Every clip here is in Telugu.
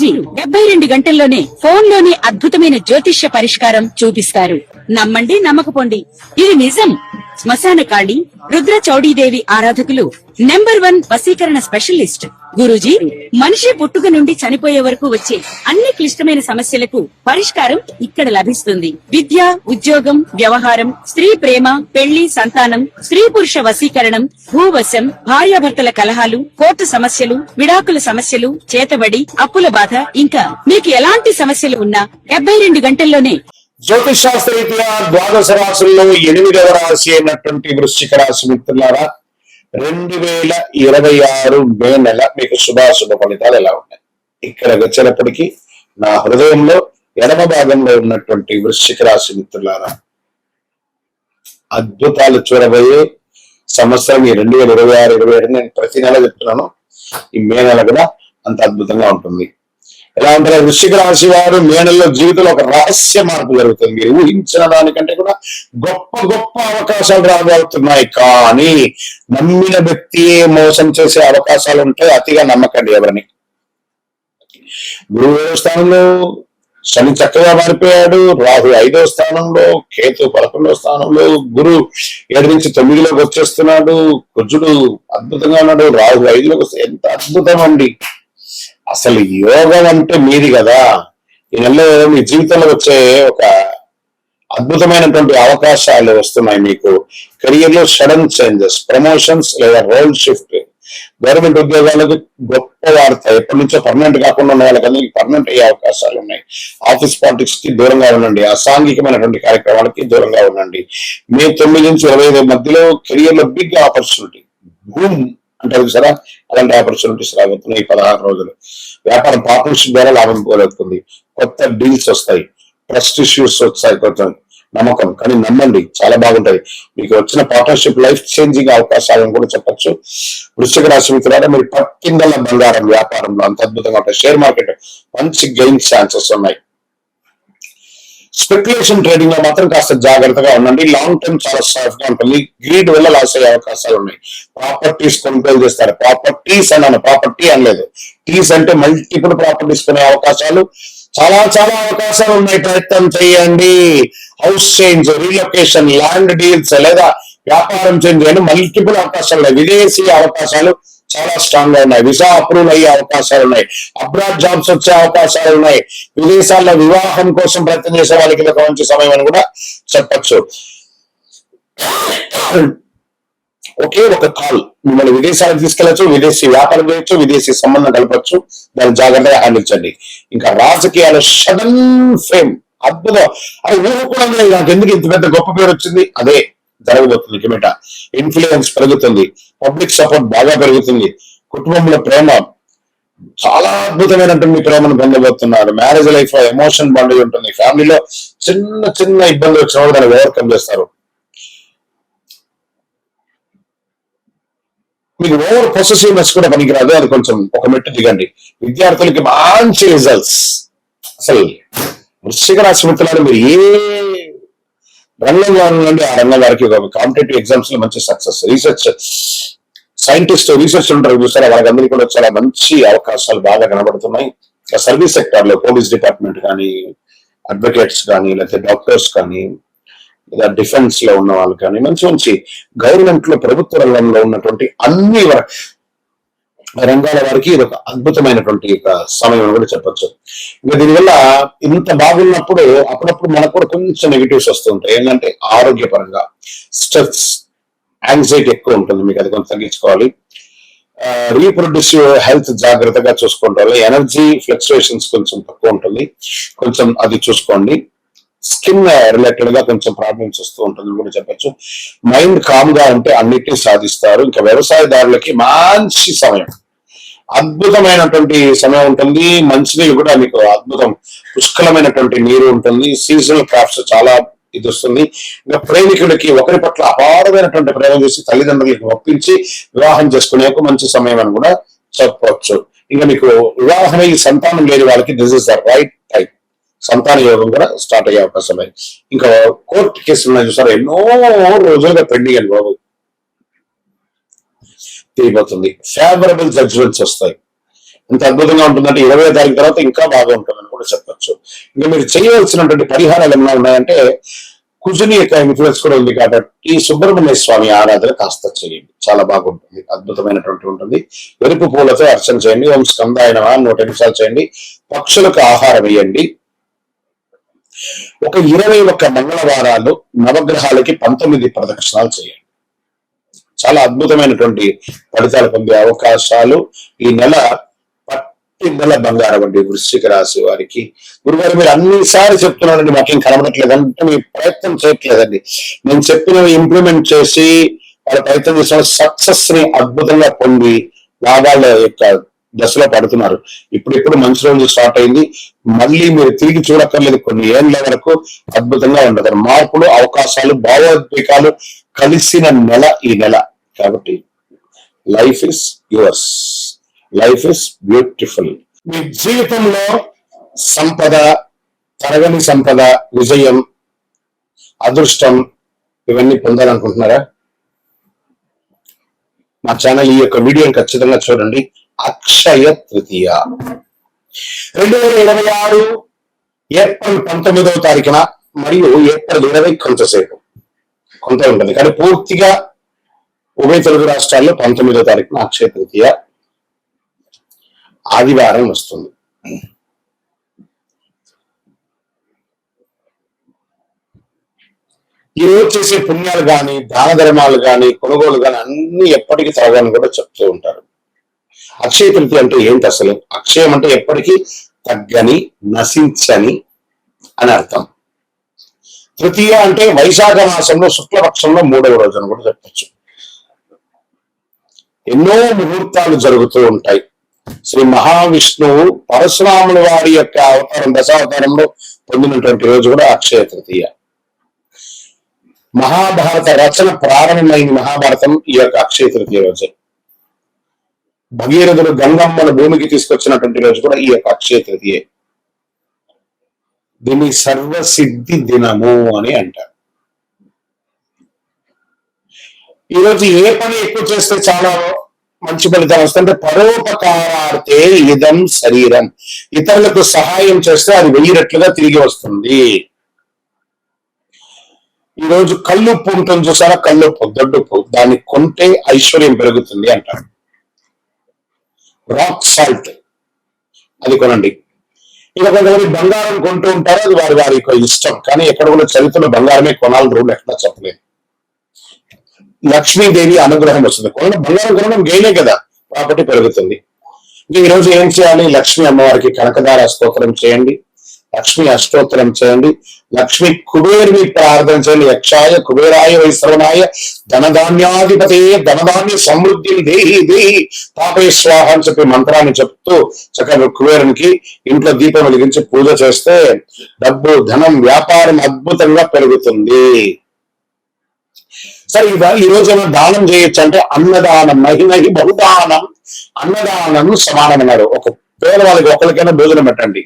వీరు 72 గంటల్లోనే ఫోన్ లోనే అద్భుతమైన జ్యోతిష్య పరిష్కారం చూపిస్తారు. నమ్మండి, నమ్మకపోండి, ఇది నిజం. శ్మశాన కాళి రుద్ర చౌడీదేవి ఆరాధకులు నంబర్ 1 వశీకరణ స్పెషలిస్ట్. గురూజీ మనిషి పుట్టుక నుండి చనిపోయే వరకు వచ్చే అన్ని క్లిష్టమైన సమస్యలకు పరిష్కారం ఇక్కడ లభిస్తుంది. విద్య, ఉద్యోగం, వ్యవహారం, స్త్రీ ప్రేమ, పెళ్లి, సంతానం, స్త్రీ పురుష వశీకరణం, భూవశం, భార్యాభర్తల కలహాలు, కోర్టు సమస్యలు, విడాకుల సమస్యలు, చేతబడి, అప్పుల బాధ, ఇంకా మీకు ఎలాంటి సమస్యలు ఉన్నా 72 గంటల్లోనే. జ్యోతిష్ శాస్త్ర రీత్యా ద్వాదశ రాశుల్లో 8వ రాశి అయినటువంటి వృశ్చిక రాశి మిత్రులారా, 2026 మే నెల మీకు శుభాశుభ ఫలితాలు ఎలా ఉన్నాయి? ఇక్కడ వచ్చేటప్పటికీ నా హృదయంలో ఎడమ భాగంలో ఉన్నటువంటి వృశ్చిక రాశి మిత్రులారా, అద్భుతాలు చూడబోయే సంవత్సరం ఈ 2026-27 నేను ప్రతి నెల చెప్తున్నాను. ఈ మే నెల కూడా అంత అద్భుతంగా ఉంటుంది. ఎలా ఉంటారు వృశ్చిక రాశి వారు? మే నెలలో జీవితంలో ఒక రహస్య మార్పు జరుగుతుంది. మీరు ఊహించిన దానికంటే కూడా గొప్ప గొప్ప అవకాశాలు రాబోతున్నాయి. కానీ నమ్మిన వ్యక్తియే మోసం చేసే అవకాశాలు ఉంటాయి. అతిగా నమ్మకండి ఎవరిని. గురువు 7వ స్థానంలో, శని చక్కగా మారిపోయాడు. రాహు 5వ స్థానంలో, కేతు 11వ స్థానంలో, గురు 7 నుంచి 9లోకి వచ్చేస్తున్నాడు. కుజుడు అద్భుతంగా ఉన్నాడు. రాహు 5లోకి వస్తే ఎంత అద్భుతం అండి. అసలు యోగం అంటే మీది కదా. ఈ నెలలో మీ జీవితంలో వచ్చే ఒక అద్భుతమైనటువంటి అవకాశాలు వస్తున్నాయి మీకు. కెరియర్ లో సడన్ చేంజెస్, ప్రమోషన్స్ లేదా రోల్ షిఫ్ట్, గవర్నమెంట్ ఉద్యోగాలకు గొప్ప వార్త. ఎప్పటి నుంచో పర్మనెంట్ కాకుండా ఉన్న వాళ్ళకి పర్మనెంట్ అయ్యే అవకాశాలు ఉన్నాయి. ఆఫీస్ పాలిటిక్స్ కి దూరంగా ఉండండి. అసాంఘికమైనటువంటి కార్యక్రమాలకి దూరంగా ఉండండి. మే 9 నుంచి 25 మధ్యలో కెరియర్ లో బిగ్ ఆపర్చునిటీ, బూమ్ అంటారు సరే, అలాంటి ఆపర్చునిటీస్ రాబోతున్నాయి ఈ 16 రోజులు. వ్యాపారం పార్ట్నర్షిప్ ద్వారా లాభం పోగొడుతుంది. కొత్త డీల్స్ వస్తాయి. ట్రస్ట్ ఇష్యూస్ వస్తాయి. కొత్త నమ్మకం, కానీ నమ్మండి, చాలా బాగుంటాయి. మీకు వచ్చిన పార్ట్నర్షిప్ లైఫ్ చేంజింగ్ అవకాశాలను కూడా చెప్పొచ్చు. వృశ్చిక రాశి మిత్రులారా, మీరు పట్టిందల బంగారం వ్యాపారంలో అంత అద్భుతంగా ఉంటాయి. షేర్ మార్కెట్ మంచి గెయిన్ ఛాన్సెస్ ఉన్నాయి. స్పెక్యులేషన్ ట్రేడింగ్ లో మాత్రం కాస్త జాగ్రత్తగా ఉండండి. లాంగ్ టర్మ్ చాలా సాఫ్ట్ గా ఉంటుంది. గ్రీడ్ వల్ల లాస్ అయ్యే అవకాశాలు ఉన్నాయి. ప్రాపర్టీస్ కొనుగోలు చేస్తారు. ప్రాపర్టీస్ అన్నాను, ప్రాపర్టీ అనలేదు. టీస్ అంటే మల్టిపుల్ ప్రాపర్టీస్ కొనే అవకాశాలు చాలా చాలా అవకాశాలు ఉన్నాయి. ప్రయత్నం చేయండి. House change, relocation, land deals లేదా వ్యాపారం చేంజ్ చేయడం మల్టిపుల్ అవకాశాలు ఉన్నాయి. విదేశీ అవకాశాలు చాలా స్ట్రాంగ్ గా ఉన్నాయి. వీసా అప్రూవల్ అయ్యే అవకాశాలు ఉన్నాయి. అబ్రాడ్ జాబ్స్ వచ్చే అవకాశాలు ఉన్నాయి. విదేశాల్లో వివాహం కోసం ప్రయత్నం చేసే వాళ్ళకి ఒక మంచి సమయం అని కూడా చెప్పచ్చు. ఒకే ఒక కాల్ మిమ్మల్ని విదేశాలకు తీసుకెళ్లొచ్చు, విదేశీ వ్యాపారం చేయొచ్చు, విదేశీ సంబంధం కలపచ్చు. దాన్ని జాగ్రత్తగా హ్యాండిల్చండి. ఇంకా రాజకీయాలు సడన్ ఫేమ్, అద్భుతం. అది ఊహ కూడా నాకు ఎందుకు ఇంత పెద్ద గొప్ప పేరు వచ్చింది, అదే జరగబోతుంది. కిమిట ఇన్ఫ్లుయెన్స్ పెరుగుతుంది. పబ్లిక్ సపోర్ట్ బాగా పెరుగుతుంది. కుటుంబంలో ప్రేమ, చాలా అద్భుతమైనటువంటి ప్రేమను పొందబోతున్నారు. మ్యారేజ్ లైఫ్ లో ఎమోషన్ బాండేజ్ ఉంటుంది. ఫ్యామిలీలో చిన్న చిన్న ఇబ్బందులు వచ్చిన దాన్ని ఓవర్కమ్ చేస్తారు. మీకు ఓవర్ పొసెసివ్నెస్ కూడా పనికిరాదు. అది కొంచెం ఒక మెట్టు దిగండి. విద్యార్థులకి మంచి రిజల్ట్స్. అసలు వృశ్చిక రాశి మిత్రులు, మీరు ఏ రంగంలో ఉండండి ఆ రంగం వారికి కాంపిటేటివ్ ఎగ్జామ్స్ లో మంచి సక్సెస్. రీసెర్చ్ సైంటిస్ట్, రీసెర్చ్ ఉంటారు చూసారా, వాళ్ళకందరికీ కూడా చాలా మంచి అవకాశాలు బాగా కనబడుతున్నాయి. సర్వీస్ సెక్టార్ లో పోలీస్ డిపార్ట్మెంట్ కానీ, అడ్వకేట్స్ కానీ, లేకపోతే డాక్టర్స్ కానీ, లేదా డిఫెన్స్ లో ఉన్న వాళ్ళు కానీ, మంచి మంచి గవర్నమెంట్ లో ప్రభుత్వ రంగంలో ఉన్నటువంటి అన్ని రంగాల వారికి ఇది ఒక అద్భుతమైనటువంటి సమయం అని కూడా చెప్పొచ్చు. ఇంకా దీనివల్ల ఇంత బాగున్నప్పుడు అప్పుడప్పుడు మనకు కూడా కొంచెం నెగిటివ్స్ వస్తుంటాయి. ఏంటంటే ఆరోగ్యపరంగా స్ట్రెస్, యాంగ్జైటీ ఎక్కువ ఉంటుంది. మీకు అది కొంచెం తగ్గించుకోవాలి. రీప్రొడ్యూసివ్ హెల్త్ జాగ్రత్తగా చూసుకుంటారు. ఎనర్జీ ఫ్లక్చుయేషన్స్ కొంచెం తక్కువ ఉంటుంది, కొంచెం అది చూసుకోండి. స్కిన్ రిలేటెడ్ గా కొంచెం ప్రాబ్లమ్స్ వస్తూ ఉంటుంది కూడా చెప్పచ్చు. మైండ్ కామ్ గా ఉంటే అన్నిటినీ సాధిస్తారు. ఇంకా వ్యవసాయదారులకి మంచి సమయం, అద్భుతమైనటువంటి సమయం ఉంటుంది. మంచినీళ్ళు కూడా మీకు అద్భుతం, పుష్కలమైనటువంటి నీరు ఉంటుంది. సీజనల్ క్రాప్స్ చాలా ఇది వస్తుంది. ఇంకా ప్రేమికుడికి ఒకరి పట్ల అపారమైనటువంటి ప్రేమ చేసి తల్లిదండ్రులకి ఒప్పించి వివాహం చేసుకునే ఒక మంచి సమయం అని కూడా చెప్పవచ్చు. ఇంకా మీకు వివాహమై సంతానం లేని వాళ్ళకి this is the right time. సంతాన యోగం కూడా స్టార్ట్ అయ్యే అవకాశం ఉన్నాయి. ఇంకా కోర్టు కేసులు ఉన్నాయి చూసారా, ఎన్నో రోజులుగా పెండింగ్ అని బాబు, తీరిపోతుంది. ఫేవరబుల్ జడ్జిమెంట్స్ వస్తాయి. ఎంత అద్భుతంగా ఉంటుందంటే 20వ తారీఖు తర్వాత ఇంకా బాగా ఉంటుందని కూడా చెప్పొచ్చు. ఇంకా మీరు చేయవలసినటువంటి పరిహారాలు ఏమైనా ఉన్నాయంటే కుజుని యొక్క ఇన్ఫ్లుయెన్స్ కూడా ఉంది కాబట్టి సుబ్రహ్మణ్య స్వామి ఆరాధన కాస్త చేయండి, చాలా బాగుంటుంది, అద్భుతమైనటువంటి ఉంటుంది. ఎరుపు పూలతో అర్చన చేయండి. ఓం స్కందాయ నమః 108 చేయండి. పక్షులకు ఆహారం వేయండి. ఒక 21 మంగళవారాలు నవగ్రహాలకి 19 ప్రదక్షిణాలు చేయండి. చాలా అద్భుతమైనటువంటి ఫలితాలు పొందే అవకాశాలు ఈ నెల. నెల బంగారం అండి వృశ్చిక రాశి వారికి. గురుగారు మీరు అన్నిసారి చెప్తున్నారండి, మాకేం కనబడట్లేదు అంటే మీ ప్రయత్నం చేయట్లేదండి. నేను చెప్పినవి ఇంప్లిమెంట్ చేసి వాళ్ళ ప్రయత్నం చేసిన సక్సెస్ ని అద్భుతంగా పొంది లాభాల యొక్క దశలో పడుతున్నారు. ఇప్పుడిప్పుడు మంచి రోజు స్టార్ట్ అయింది. మళ్ళీ మీరు తిరిగి చూడక్కర్లేదు, కొన్ని ఏళ్ళ వరకు అద్భుతంగా ఉండదు. మార్పులు, అవకాశాలు, భావోద్వేగాలు కలిసిన నెల ఈ నెల. కాబట్టి life is yours, life is beautiful. మీ జీవితంలో సంపద, తరగని సంపద, విజయం, అదృష్టం ఇవన్నీ పొందాలనుకుంటున్నారా? మా ఛానల్ ఈ యొక్క వీడియోని ఖచ్చితంగా చూడండి. అక్షయ తృతీయ 2026 ఏప్రిల్ 19వ తారీఖున మరియు ఏప్రిల్ 20 కొంతసేపు కొంత ఉంటుంది, కానీ పూర్తిగా ఉభయ తెలుగు రాష్ట్రాల్లో 19వ తారీఖున అక్షయ తృతీయ ఆదివారం వస్తుంది. ఈ రోజు చేసే పుణ్యాలు గాని, దాన ధర్మాలు గాని, కొనుగోలు గాని అన్ని ఎప్పటికీ తరగని కూడా చెప్తూ ఉంటారు. అక్షయ తృతీయ అంటే ఏంటి అసలు? అక్షయం అంటే ఎప్పటికీ తగ్గని, నశించని అని అర్థం. తృతీయ అంటే వైశాఖ మాసంలో శుక్లపక్షంలో 3వ రోజు అని కూడా చెప్పచ్చు. ఎన్నో ముహూర్తాలు జరుగుతూ ఉంటాయి. శ్రీ మహావిష్ణువు పరశురాముల వారి యొక్క అవతారం, దశావతారంలో పొందినటువంటి రోజు కూడా అక్షయ తృతీయ. మహాభారత రచన ప్రారంభమైన మహాభారతం ఈ యొక్క అక్షయ తృతీయ రోజే. భగీరథుడు గంగమ్మను భూమికి తీసుకొచ్చినటువంటి రోజు కూడా ఈ యొక్క అక్షయ తృతీయ. దీన్ని సర్వసిద్ధి దినము అని అంటారు. ఈరోజు ఏ పని ఎక్కువ చేస్తే చాలా మంచి ఫలితాలు వస్తుంటే పరోపకారార్థే ఇదం శరీరం. ఇతరులకు సహాయం చేస్తే అది 1000 రెట్లుగా తిరిగి వస్తుంది. ఈరోజు కల్లుప్పు ఉంటుంది చూసారా, కల్లుప్పు, దొడ్డుప్పు, దాన్ని కొంటే ఐశ్వర్యం పెరుగుతుంది అంటారు. రాక్ సాల్ట్ అది కొనండి. ఇక కొంతమంది బంగారం కొంటూ ఉంటారు, అది వారి వారి ఇష్టం. కానీ ఎక్కడ కూడా చరిత్రలో బంగారమే కొనాలని రూల్ ఎక్కడ చెప్పలేదు. లక్ష్మీదేవి అనుగ్రహం వస్తుంది. బంగారం కొనడం గెయినే కదా, ప్రాపర్టీ పెరుగుతుంది. ఇంకా ఈరోజు ఏం చేయాలి? లక్ష్మీ అమ్మవారికి కనకదార స్తోత్రం చేయండి, లక్ష్మీ అష్టోత్తరం చేయండి, లక్ష్మీ కుబేరుని ప్రార్థన చేయండి. యక్షాయ కుబేరాయ వైశ్రవణాయ ధనధాన్యాధిపతే ధనధాన్య సమృద్ధి దేహి దేహి తాపే స్వాహ అని చెప్పి మంత్రాన్ని చెప్తూ చక్కగా కుబేరునికి ఇంట్లో దీపం వెలిగించి పూజ చేస్తే డబ్బు, ధనం, వ్యాపారం అద్భుతంగా పెరుగుతుంది. సరే, ఈ రోజు ఏమైనా దానం చేయొచ్చు అంటే అన్నదానం, మహిమహి బహుదానం, అన్నదానం సమానమన్నారు. ఒక పేదవాళ్ళకి ఒకరికైనా భోజనం పెట్టండి.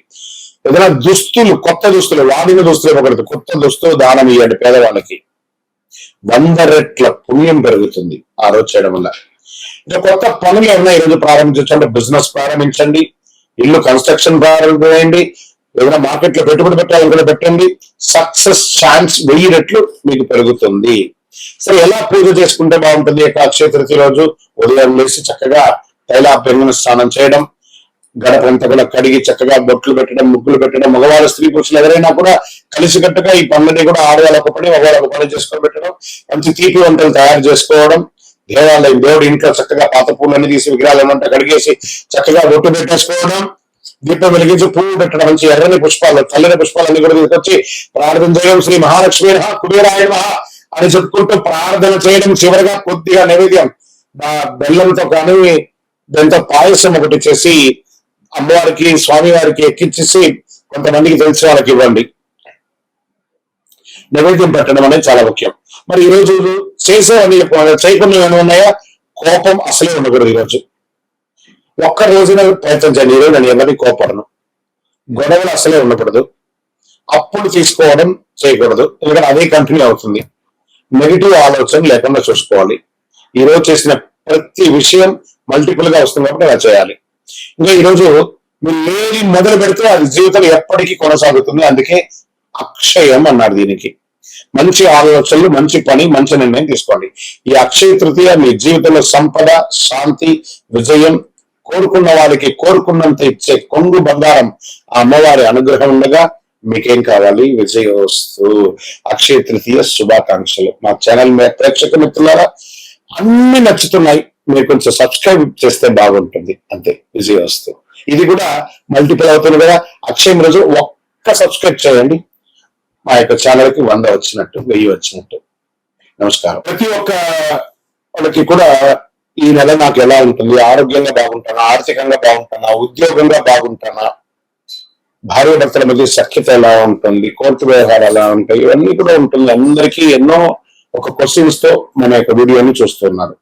ఏదైనా దుస్తులు, కొత్త దుస్తులు, వాడిన దుస్తులు ఇవ్వకూడదు, కొత్త దుస్తులు దానం ఇవ్వండి పేదవాళ్ళకి. 100 రెట్ల పుణ్యం పెరుగుతుంది ఆ రోజు చేయడం వల్ల. ఇంకా కొత్త పనులు ఏమైనా ఈరోజు ప్రారంభించవచ్చు అంటే బిజినెస్ ప్రారంభించండి, ఇల్లు కన్స్ట్రక్షన్ ప్రారంభించండి, ఏదైనా మార్కెట్ లో పెట్టుబడి పెట్టాలని పెట్టండి. సక్సెస్ ఛాన్స్ 1000 రెట్లు మీకు పెరుగుతుంది. సరే, ఎలా పూజ చేసుకుంటే బాగుంటుంది? అక్షయ తృతీయ రోజు ఉదయం లేసి చక్కగా తైలాభ్యంగన స్నానం చేయడం, గడపంతా కూడా కడిగి చక్కగా బొట్లు పెట్టడం, ముగ్గులు పెట్టడం, మగవాళ్ళు స్త్రీ పురుషులు ఎవరైనా కూడా కలిసికట్టుగా ఈ పనులని కూడా ఆడవాళ్ళు ఒక పని, మగవాళ్ళు ఒక పని చేసుకొని పెట్టడం, మంచి తీపి వంటలు తయారు చేసుకోవడం, దేవాలయం దేవుడి ఇంట్లో చక్కగా పాత పూలన్నీ తీసి విగ్రహాలు ఉంటే కడిగేసి చక్కగా బొట్టు పెట్టేసుకోవడం, దీపం వెలిగించి పువ్వు పెట్టడం, మంచి ఎర్రని పుష్పాలు, తెల్లని పుష్పాలన్నీ కూడా తీసుకొచ్చి ప్రార్థన చేయడం, శ్రీ మహాలక్ష్మి కుబేరాయ అని చెప్పుకుంటూ ప్రార్థన చేయడం. చివరిగా కొద్దిగా నైవేద్యం బెల్లంతో కానీ దాంతో పాయసం ఒకటి చేసి అమ్మవారికి, స్వామివారికి ఎక్కించేసి కొంతమందికి తెలిసిన వాళ్ళకి ఇవ్వండి. నైవేద్యం పెట్టడం అనేది చాలా ముఖ్యం. మరి ఈ రోజు చేసేవన్నీ చేయకుండా ఏమైనా ఉన్నాయా? కోపం అసలే ఉండకూడదు. ఈరోజు ఒక్క రోజున ప్రయత్నం చేయండి. ఈరోజు నేను ఎవరిని కోపడను, గొడవలు అసలే ఉండకూడదు, అప్పులు తీసుకోవడం చేయకూడదు, ఎందుకంటే అదే కంటిన్యూ అవుతుంది. నెగిటివ్ ఆలోచన లేకుండా చూసుకోవాలి. ఈ రోజు చేసిన ప్రతి విషయం మల్టిపుల్ గా వస్తుంది కాబట్టి అలా చేయాలి. ఇంకా ఈరోజు మీరు ఏది మొదలు పెడితే అది జీవితం ఎప్పటికీ కొనసాగుతుంది. అందుకే అక్షయం అన్నారు దీనికి. మంచి ఆలోచనలు, మంచి పని, మంచి నిర్ణయం తీసుకోండి. ఈ అక్షయ తృతీయ మీ జీవితంలో సంపద, శాంతి, విజయం, కోరుకున్న వారికి కోరుకున్నంత ఇచ్చే కొంగు బంగారం ఆ అమ్మవారి అనుగ్రహం ఉండగా మీకేం కావాలి? విజయోస్తు. అక్షయ తృతీయ శుభాకాంక్షలు. మా ఛానల్ ప్రేక్షక మిత్రులారా, అన్ని నచ్చుతున్నాయి, మీరు కొంచెం సబ్స్క్రైబ్ చేస్తే బాగుంటుంది. అంతే. విజయోస్తు. ఇది కూడా మల్టిపుల్ అవుతుంది కదా. అక్షయం రోజు ఒక్క సబ్స్క్రైబ్ చేయండి, మా యొక్క ఛానల్ కి 100 వచ్చినట్టు, 1000 వచ్చినట్టు. నమస్కారం. ప్రతి ఒక్క వాళ్ళకి కూడా ఈ నెల నాకు ఎలా ఉంటుంది, ఆరోగ్యంగా బాగుంటానా, ఆర్థికంగా బాగుంటానా, ఉద్యోగంగా బాగుంటానా, భార్య భర్తల మధ్య సఖ్యత ఎలా ఉంటుంది, కోర్టు వ్యవహారాలు ఎలా ఉంటాయి, ఇవన్నీ కూడా ఉంటుంది. అందరికీ ఎన్నో ఒక క్వశ్చన్స్ తో మన యొక్క వీడియోని చూస్తున్నారు.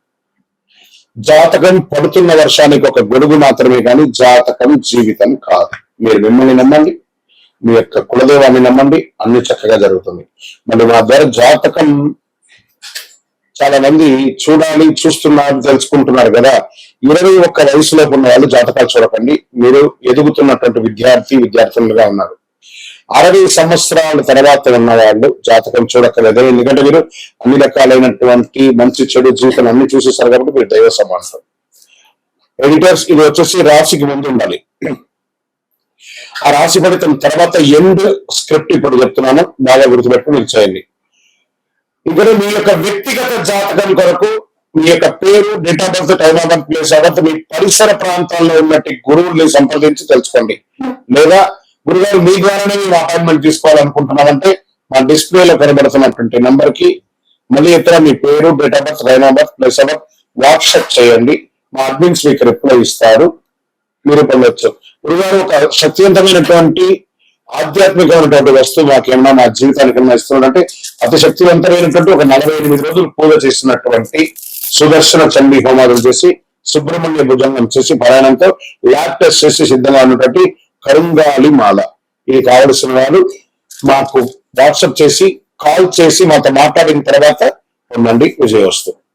జాతకం పడుతున్న వర్షానికి ఒక గొడుగు మాత్రమే కానీ జాతకం జీవితం కాదు. మీరు మిమ్మల్ని నమ్మండి, మీ యొక్క కులదేవాన్ని నమ్మండి, అన్ని చక్కగా జరుగుతుంది. మరి మా ద్వారా జాతకం చాలా మంది చూస్తున్నారు, తెలుసుకుంటున్నారు కదా. 21 వయసులోపు ఉన్న వాళ్ళు జాతకాలు చూడకండి. మీరు ఎదుగుతున్నటువంటి విద్యార్థులుగా ఉన్నారు. 60 సంవత్సరాల తర్వాత ఉన్న వాళ్ళు జాతకం చూడక్కర్లేదు. ఎందుకంటే మీరు అన్ని రకాలైనటువంటి మంచి చెడు జీవితం అన్ని చూసేసారు కాబట్టి మీరు దైవ సమానం. ఎడిటర్స్, ఇది వచ్చేసి రాశికి ముందు ఉండాలి. ఆ రాశి ఫలితం తర్వాత ఎండ్ స్క్రిప్ట్ ఇప్పుడు చెప్తున్నాను, బాగా గుర్తుపెట్టుకుని మీరు చేయండి. ఇక్కడ మీ యొక్క వ్యక్తిగత జాతకం కొరకు మీ యొక్క పేరు, date of birth, time of birth, place of birth, మీ పరిసర ప్రాంతాల్లో ఉన్నట్టు గురువుల్ని సంప్రదించి తెలుసుకోండి. లేదా గురుగారు మీ ద్వారానే మీరు అపాయింట్మెంట్ తీసుకోవాలనుకుంటున్నామంటే మా డిస్ప్లేలో కనబడుతున్నటువంటి నంబర్ కి మళ్ళీ ఇతర మీ పేరు, date of birth, time of birth, place of birth WhatsApp చేయండి. మా అడ్మిన్స్ మీకు రిప్లై ఇస్తారు, మీరు పొందొచ్చు. గురుగారు ఒక శక్తివంతమైనటువంటి ఆధ్యాత్మికమైనటువంటి వస్తువు మాకేమన్నా మా జీవితానికి ఏమన్నా ఇస్తున్నాడంటే అతి శక్తివంతమైనటువంటి ఒక 48 రోజులు పూజ చేసినటువంటి సుదర్శన చండీ హోమాలు చేసి సుబ్రహ్మణ్య భుజంగం చేసి ప్రయాణంతో ల్యాబ్ టెస్ట్ చేసి సిద్ధంగా ఉన్నటువంటి కరుంగాలి మాల. ఇది కావలసిన వారు మాకు వాట్సాప్ చేసి కాల్ చేసి మాతో మాట్లాడిన తర్వాత ఉండండి. విజయోస్తు.